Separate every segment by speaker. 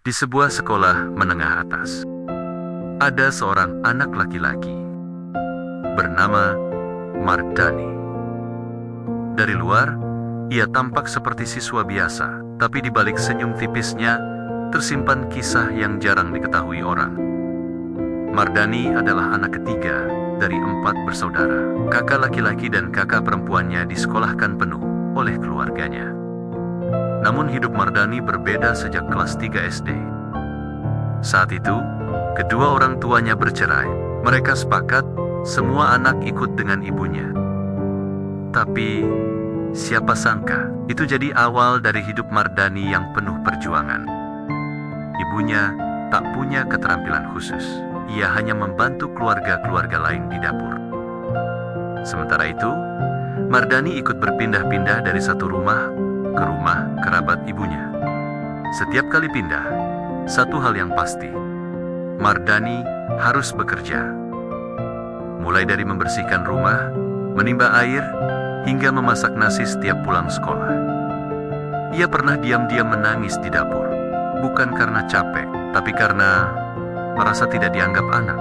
Speaker 1: Di sebuah sekolah menengah atas, ada seorang anak laki-laki bernama Mardani. Dari luar, ia tampak seperti siswa biasa, tapi di balik senyum tipisnya tersimpan kisah yang jarang diketahui orang. Mardani adalah anak ketiga dari 4 bersaudara. Kakak laki-laki dan kakak perempuannya disekolahkan penuh oleh keluarganya. Namun hidup Mardani berbeda sejak kelas 3 SD. Saat itu, kedua orang tuanya bercerai. Mereka sepakat semua anak ikut dengan ibunya. Tapi, siapa sangka itu jadi awal dari hidup Mardani yang penuh perjuangan. Ibunya tak punya keterampilan khusus. Ia hanya membantu keluarga-keluarga lain di dapur. Sementara itu, Mardani ikut berpindah-pindah dari satu rumah ke rumah kerabat ibunya. Setiap kali pindah, satu hal yang pasti, Mardani harus bekerja. Mulai dari membersihkan rumah, menimba air, hingga memasak nasi setiap pulang sekolah. Ia pernah diam-diam menangis di dapur, bukan karena capek, tapi karena merasa tidak dianggap anak,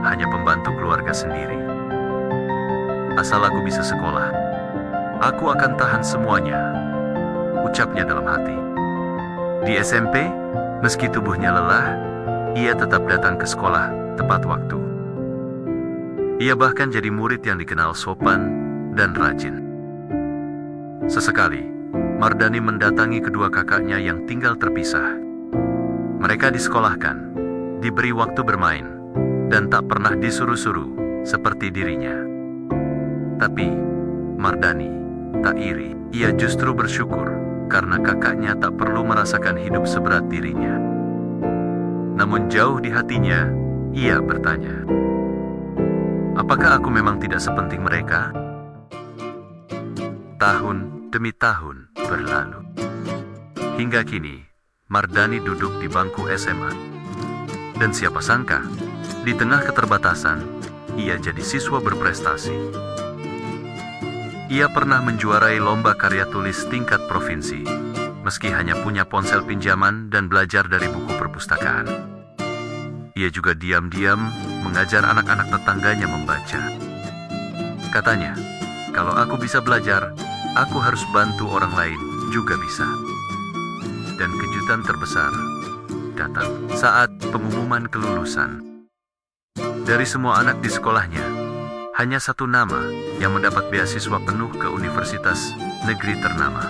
Speaker 1: hanya pembantu keluarga sendiri. Asal aku bisa sekolah, aku akan tahan semuanya, ucapnya dalam hati. Di SMP, meski tubuhnya lelah, ia tetap datang ke sekolah tepat waktu. Ia bahkan jadi murid yang dikenal sopan dan rajin. Sesekali, Mardani mendatangi kedua kakaknya yang tinggal terpisah. Mereka disekolahkan, diberi waktu bermain, dan tak pernah disuruh-suruh seperti dirinya. Tapi, Mardani tak iri. Ia justru bersyukur karena kakaknya tak perlu merasakan hidup seberat dirinya. Namun jauh di hatinya, ia bertanya, apakah aku memang tidak sepenting mereka? Tahun demi tahun berlalu. Hingga kini, Mardani duduk di bangku SMA. Dan siapa sangka, di tengah keterbatasan, ia jadi siswa berprestasi. Ia pernah menjuarai lomba karya tulis tingkat provinsi, meski hanya punya ponsel pinjaman dan belajar dari buku perpustakaan. Ia juga diam-diam mengajar anak-anak tetangganya membaca. Katanya, kalau aku bisa belajar, aku harus bantu orang lain juga bisa. Dan kejutan terbesar datang saat pengumuman kelulusan. Dari semua anak di sekolahnya, hanya satu nama yang mendapat beasiswa penuh ke universitas negeri ternama.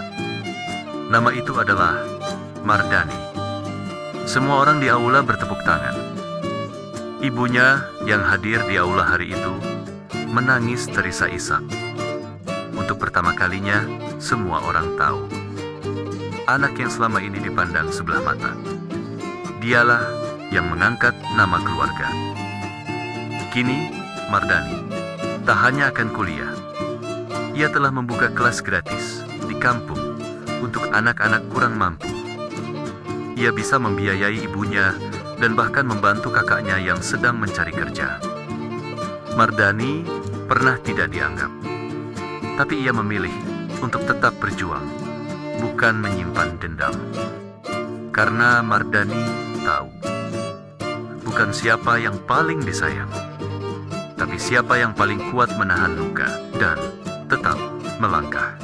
Speaker 1: Nama itu adalah Mardani. Semua orang di aula bertepuk tangan. Ibunya yang hadir di aula hari itu menangis terisak-isak. Untuk pertama kalinya, semua orang tahu anak yang selama ini dipandang sebelah mata, dialah yang mengangkat nama keluarga. Kini, Mardani tak hanya akan kuliah, ia telah membuka kelas gratis di kampung untuk anak-anak kurang mampu. Ia bisa membiayai ibunya dan bahkan membantu kakaknya yang sedang mencari kerja. Mardani pernah tidak dianggap, tapi ia memilih untuk tetap berjuang, bukan menyimpan dendam. Karena Mardani tahu, bukan siapa yang paling disayang, tapi siapa yang paling kuat menahan luka dan tetap melangkah.